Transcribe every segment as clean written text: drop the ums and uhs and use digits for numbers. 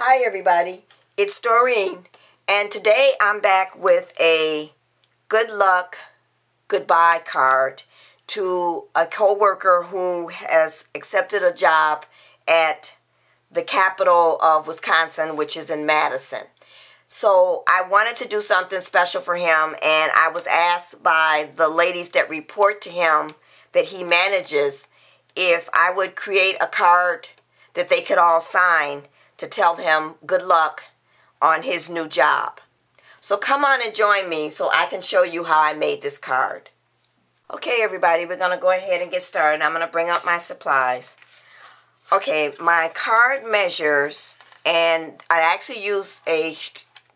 Hi everybody, it's Doreen, and today I'm back with a good luck goodbye card to a co-worker who has accepted a job at the capital of Wisconsin, which is in Madison. So I wanted to do something special for him, and I was asked by the ladies that report to him that he manages if I would create a card that they could all sign to tell him good luck on his new job. So come on and join me so I can show you how I made this card. Okay everybody, we're going to go ahead and get started. I'm going to bring up my supplies. Okay, my card measures, and I actually use a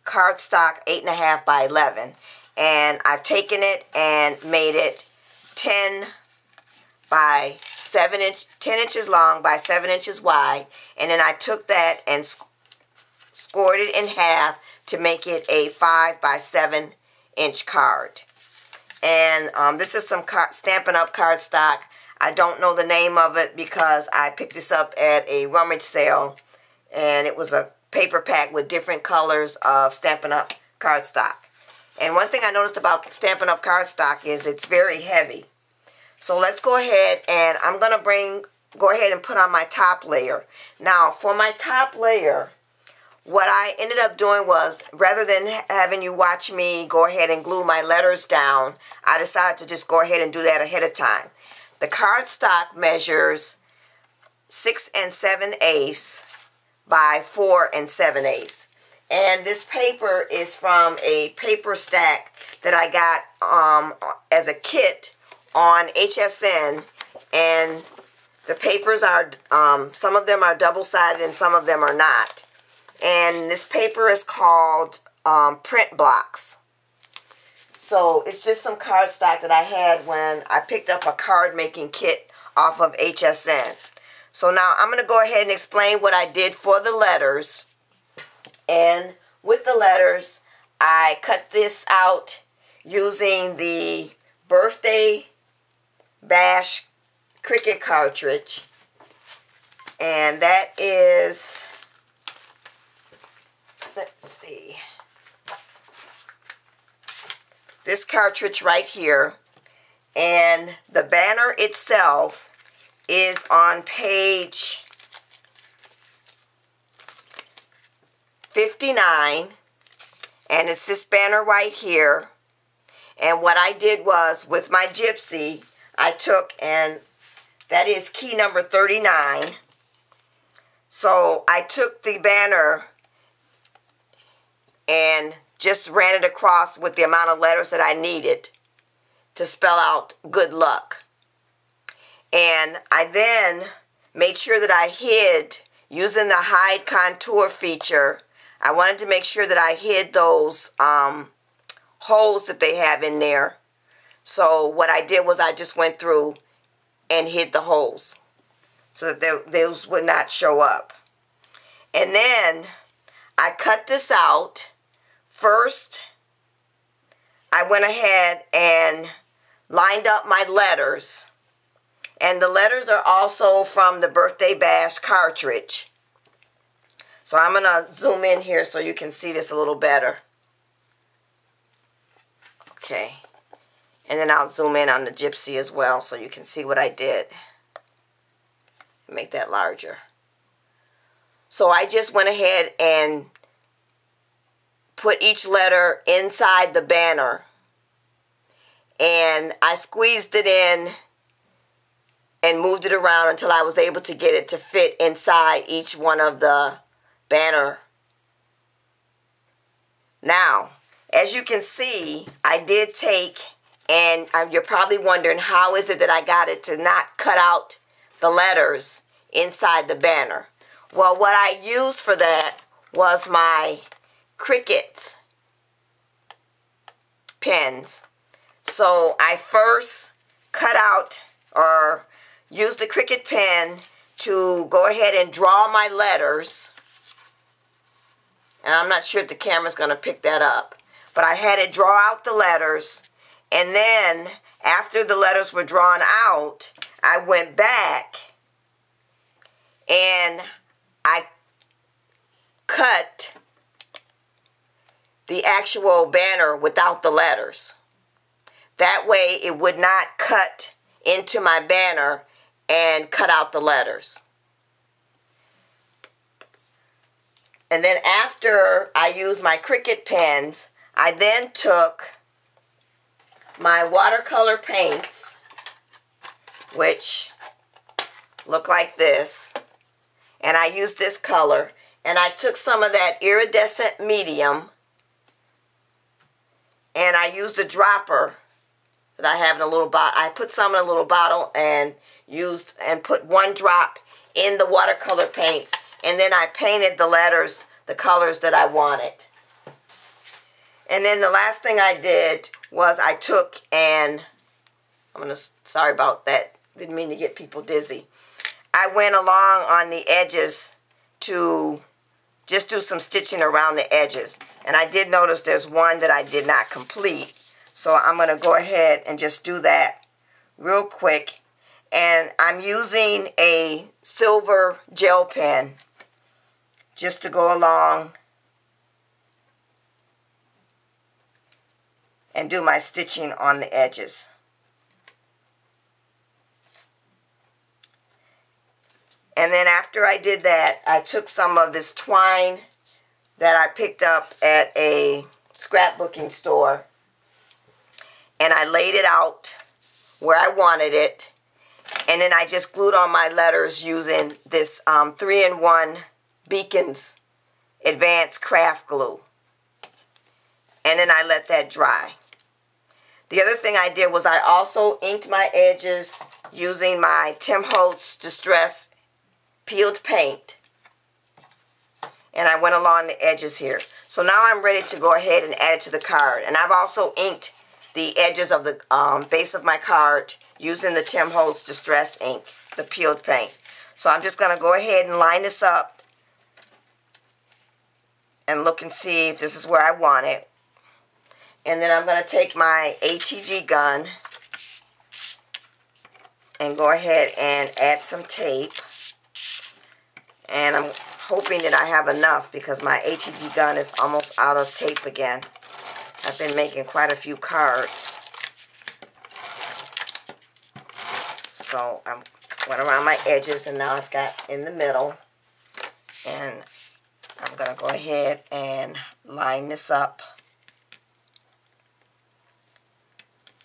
cardstock 8.5 by 11, and I've taken it and made it 10 inches long by 7 inches wide, and then I took that and scored it in half to make it a 5 by 7 inch card. And this is some Stampin' Up! Cardstock. I don't know the name of it because I picked this up at a rummage sale, and it was a paper pack with different colors of Stampin' Up! Cardstock. And one thing I noticed about Stampin' Up! Cardstock is it's very heavy. So let's go ahead, and I'm going to go ahead and put on my top layer. Now, for my top layer, what I ended up doing was, rather than having you watch me go ahead and glue my letters down, I decided to just go ahead and do that ahead of time. The cardstock measures 6 7/8 by 4 7/8. And this paper is from a paper stack that I got as a kit on HSN, and the papers are, some of them are double-sided and some of them are not. And this paper is called print blocks. So it's just some cardstock that I had when I picked up a card making kit off of HSN. So now I'm going to go ahead and explain what I did for the letters. And with the letters, I cut this out using the Birthday Bash Cricut cartridge, and that is, let's see, this cartridge right here. And the banner itself is on page 59, and it's this banner right here. And what I did was, with my gypsy, I took, and that is key number 39. So I took the banner and just ran it across with the amount of letters that I needed to spell out good luck. And I then made sure that I hid, using the hide contour feature, I wanted to make sure that I hid those holes that they have in there. So what I did was I just went through and hid the holes so that those would not show up. And then I cut this out. First, I went ahead and lined up my letters. And the letters are also from the Birthday Bash cartridge. So I'm going to zoom in here so you can see this a little better. Okay. And then I'll zoom in on the gypsy as well so you can see what I did. Make that larger. So I just went ahead and put each letter inside the banner. And I squeezed it in and moved it around until I was able to get it to fit inside each one of the banner. Now, as you can see, I did take, and you're probably wondering, how is it that I got it to not cut out the letters inside the banner? Well, what I used for that was my Cricut pens. So I first cut out, or used the Cricut pen to go ahead and draw my letters. And I'm not sure if the camera's going to pick that up. But I had it draw out the letters, and then after the letters were drawn out, I went back and I cut the actual banner without the letters. That way it would not cut into my banner and cut out the letters. And then after I used my Cricut pens, I then took my watercolor paints, which look like this, and I used this color, and I took some of that iridescent medium, and I used a dropper that I have in a little bottle. I put some in a little bottle and put one drop in the watercolor paints, and then I painted the letters, the colors that I wanted. And then the last thing I did was I took and, sorry about that, didn't mean to get people dizzy. I went along on the edges to just do some stitching around the edges. And I did notice there's one that I did not complete. So I'm going to go ahead and just do that real quick. And I'm using a silver gel pen just to go along and do my stitching on the edges. And then after I did that, I took some of this twine that I picked up at a scrapbooking store, and I laid it out where I wanted it, and then I just glued on my letters using this 3-in-1 Beacons Advanced Craft Glue. And then I let that dry. The other thing I did was I also inked my edges using my Tim Holtz Distress peeled paint, and I went along the edges here. So now I'm ready to go ahead and add it to the card. And I've also inked the edges of the base of my card using the Tim Holtz Distress ink, the peeled paint. So I'm just going to go ahead and line this up and look and see if this is where I want it. And then I'm going to take my ATG gun and go ahead and add some tape. And I'm hoping that I have enough because my ATG gun is almost out of tape again. I've been making quite a few cards. So I went around my edges, and now I've got in the middle. And I'm going to go ahead and line this up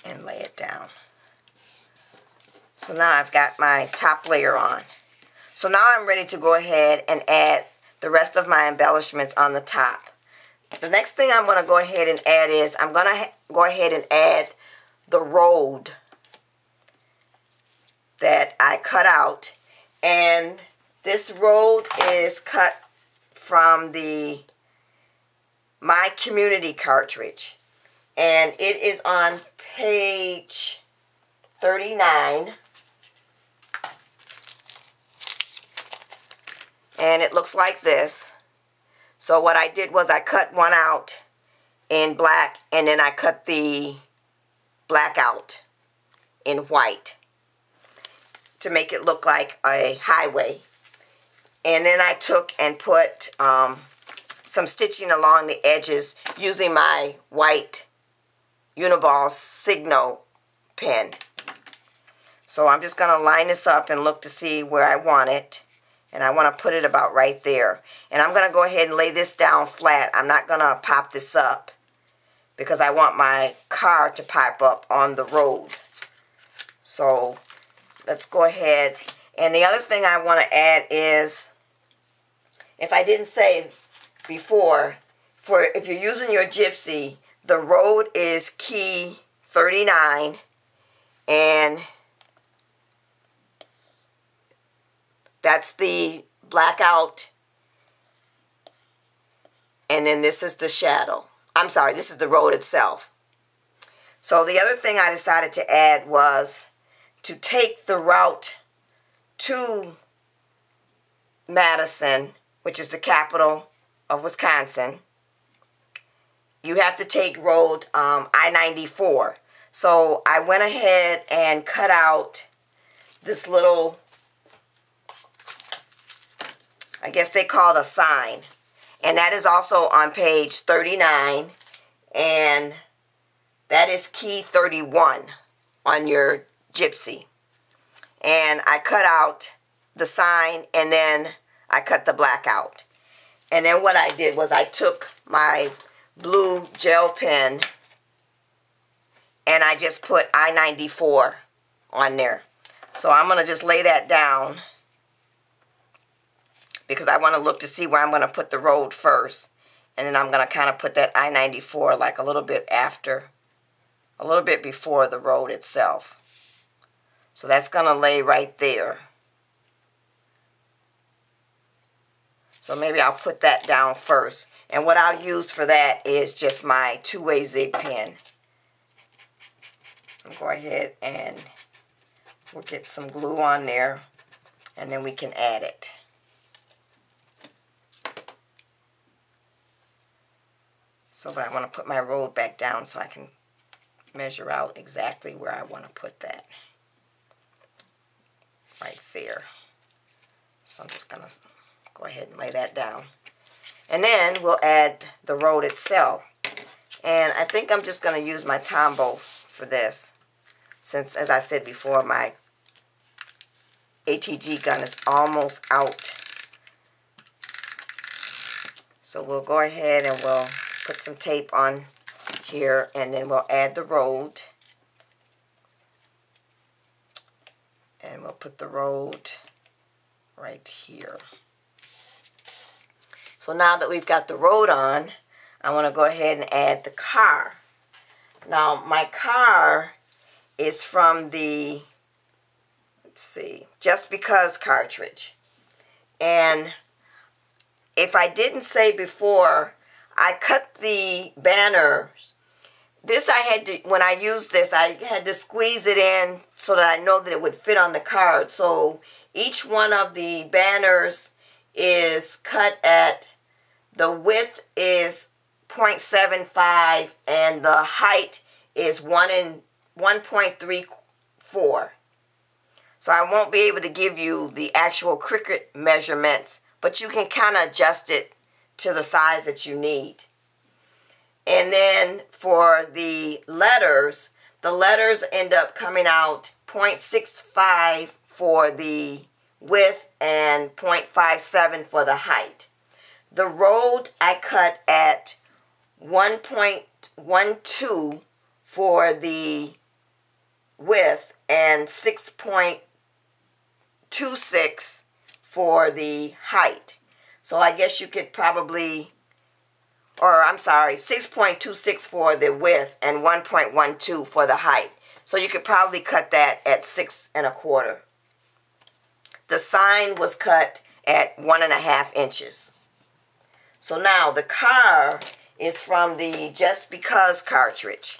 and lay it down. So now I've got my top layer on. So now I'm ready to go ahead and add the rest of my embellishments on the top. The next thing I'm going to go ahead and add is I'm going to go ahead and add the road that I cut out. And this road is cut from the My Community cartridge. And it is on page 39. And it looks like this. So what I did was I cut one out in black, and then I cut the black out in white to make it look like a highway. And then I took and put some stitching along the edges using my white Uniball Signo pen. So I'm just going to line this up and look to see where I want it. And I want to put it about right there. And I'm going to go ahead and lay this down flat. I'm not going to pop this up because I want my car to pop up on the road. So let's go ahead. And the other thing I want to add is, if I didn't say before, if you're using your Gypsy, the road is key 39, and that's the blackout, and then this is the shadow. I'm sorry, this is the road itself. So the other thing I decided to add was to take the route to Madison, which is the capital of Wisconsin. You have to take road I-94. So I went ahead and cut out this little, I guess they call it a sign. And that is also on page 39. And that is key 31 on your Gypsy. And I cut out the sign and then I cut the black out. And then what I did was I took my blue gel pen and I just put I-94 on there. So I'm going to just lay that down because I want to look to see where I'm going to put the road first. And then I'm going to kind of put that I-94 like a little bit after, a little bit before the road itself. So that's going to lay right there. So maybe I'll put that down first. And what I'll use for that is just my two-way zig pen. I'll go ahead and we'll get some glue on there and then we can add it. So but I want to put my road back down so I can measure out exactly where I want to put that. Right there. So I'm just going to go ahead and lay that down. And then we'll add the road itself. And I think I'm just going to use my Tombow for this. Since, as I said before, my ATG gun is almost out. So we'll go ahead and we'll put some tape on here and then we'll add the road. And we'll put the road right here. So now that we've got the road on, I want to go ahead and add the car. Now my car is from the, let's see, Just Because cartridge. And if I didn't say before, I cut the banners. This I had to, when I used this, I had to squeeze it in so that I know that it would fit on the card. So each one of the banners is cut at, the width is 0.75 and the height is 1.34. So I won't be able to give you the actual Cricut measurements, but you can kind of adjust it to the size that you need. And then for the letters end up coming out 0.65 for the width and 0.57 for the height. The road I cut at 1.12 for the width and 6.26 for the height. So I guess you could probably, or I'm sorry, 6.26 for the width and 1.12 for the height. So you could probably cut that at 6 1/4. The sign was cut at 1.5 inches. So now the car is from the Just Because cartridge.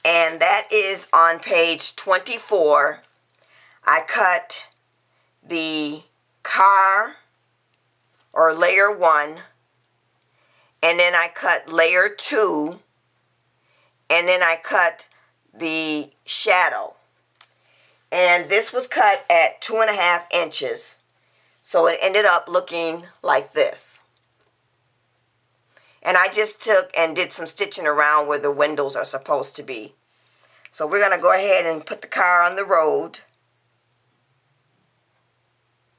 And that is on page 24. I cut the car, or layer 1, and then I cut layer 2, and then I cut the shadow. And this was cut at 2.5 inches. So it ended up looking like this. And I just took and did some stitching around where the windows are supposed to be. So we're going to go ahead and put the car on the road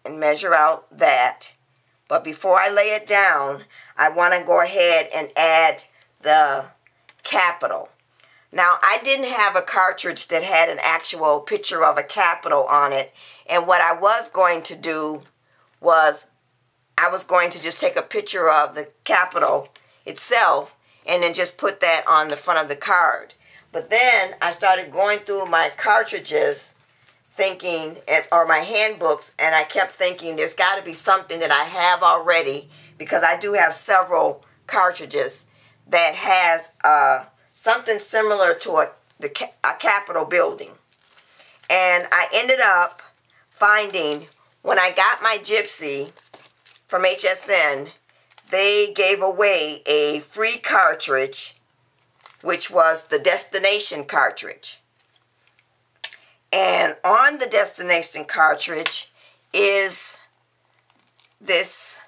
and measure out that. But before I lay it down, I want to go ahead and add the capital. Now, I didn't have a cartridge that had an actual picture of a capital on it. And what I was going to do was I was going to just take a picture of the capital itself and then just put that on the front of the card. But then I started going through my cartridges thinking, or my handbooks, and I kept thinking there's got to be something that I have already, because I do have several cartridges that has something similar to a Capitol building. And I ended up finding, when I got my Gypsy from HSN, they gave away a free cartridge, which was the Destination cartridge. And on the Destination cartridge is this,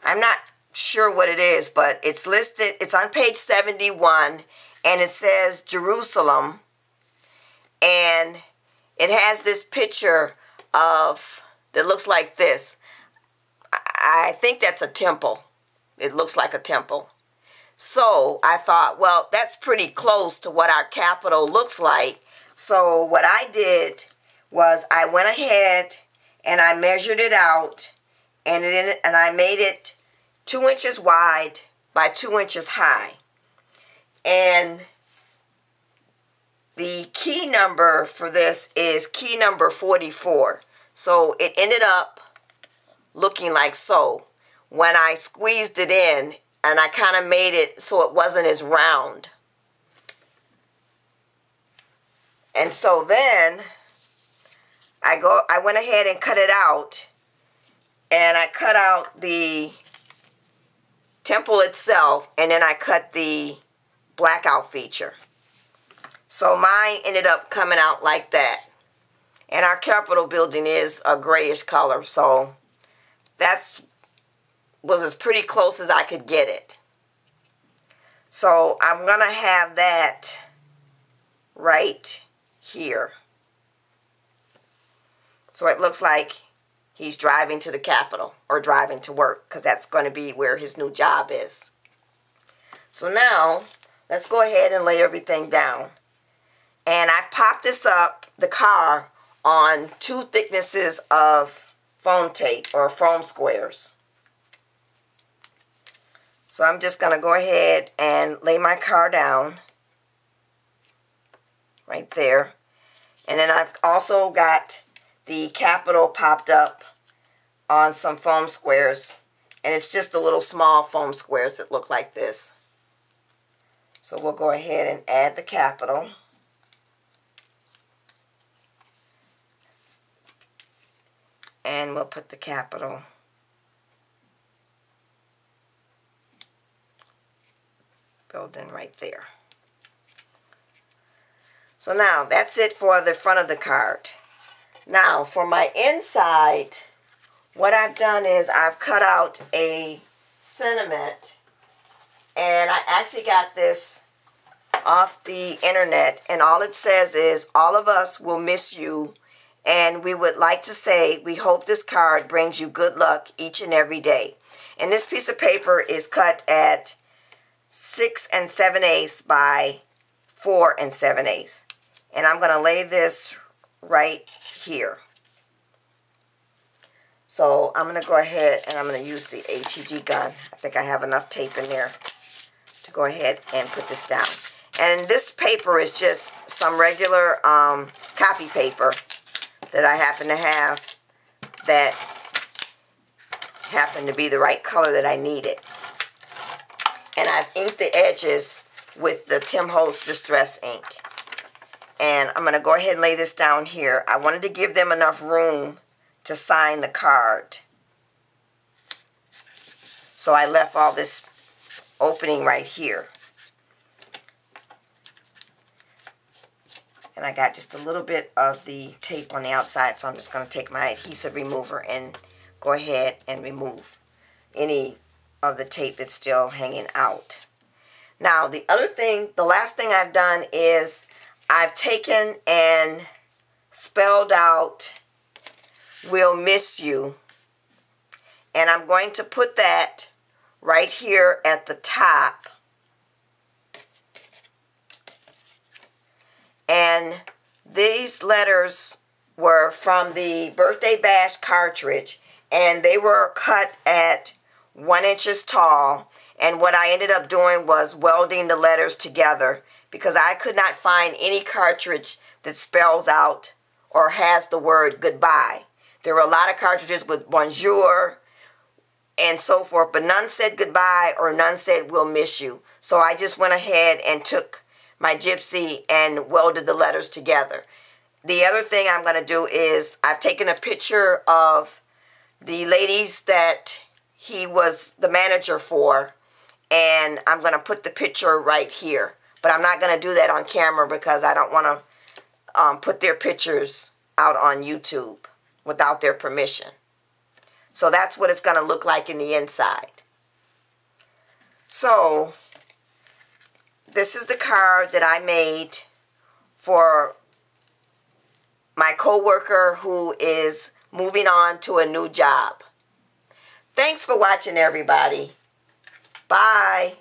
I'm not sure what it is, but it's listed, it's on page 71, and it says Jerusalem, and it has this picture of, that looks like this. I think that's a temple. It looks like a temple. So I thought, well, that's pretty close to what our capital looks like. So what I did was I went ahead and I measured it out, and I made it 2 inches wide by 2 inches high. And the key number for this is key number 44. So it ended up looking like so. When I squeezed it in, and I kind of made it so it wasn't as round. And so then I went ahead and cut it out, and I cut out the temple itself, and then I cut the blackout feature. So mine ended up coming out like that. And our Capitol building is a grayish color, so that was as pretty close as I could get it. So I'm going to have that right here. So it looks like he's driving to the Capitol, or driving to work, because that's going to be where his new job is. So now, let's go ahead and lay everything down. And I've popped this up, the car, on 2 thicknesses of foam tape, or foam squares. So I'm just going to go ahead and lay my car down right there. And then I've also got the Capitol popped up on some foam squares. And it's just the little small foam squares that look like this. So we'll go ahead and add the Capitol. And we'll put the Capitol building right there. So now that's it for the front of the card. Now for my inside, what I've done is I've cut out a sentiment, and I actually got this off the internet, and all it says is, all of us will miss you, and we would like to say we hope this card brings you good luck each and every day. And this piece of paper is cut at 6 7/8 by 4 7/8. And I'm going to lay this right here. So I'm going to go ahead and I'm going to use the HEG gun. I think I have enough tape in there to go ahead and put this down. And this paper is just some regular copy paper that I happen to have that happened to be the right color that I needed. And I've inked the edges with the Tim Holtz Distress ink. And I'm going to go ahead and lay this down here. I wanted to give them enough room to sign the card. So I left all this opening right here. And I got just a little bit of the tape on the outside, so I'm just going to take my adhesive remover and go ahead and remove any of the tape that's still hanging out. Now the other thing, the last thing I've done is I've taken and spelled out "We'll miss you," and I'm going to put that right here at the top. And these letters were from the Birthday Bash cartridge, and they were cut at 1 inch tall. And what I ended up doing was welding the letters together, because I could not find any cartridge that spells out or has the word goodbye. There were a lot of cartridges with bonjour and so forth, but none said goodbye or none said we'll miss you. So I just went ahead and took my gypsy and welded the letters together. The other thing I'm going to do is I've taken a picture of the ladies that he was the manager for, and I'm going to put the picture right here. But I'm not going to do that on camera because I don't want to put their pictures out on YouTube without their permission. So that's what it's going to look like in the inside. So, this is the card that I made for my coworker who is moving on to a new job. Thanks for watching, everybody. Bye.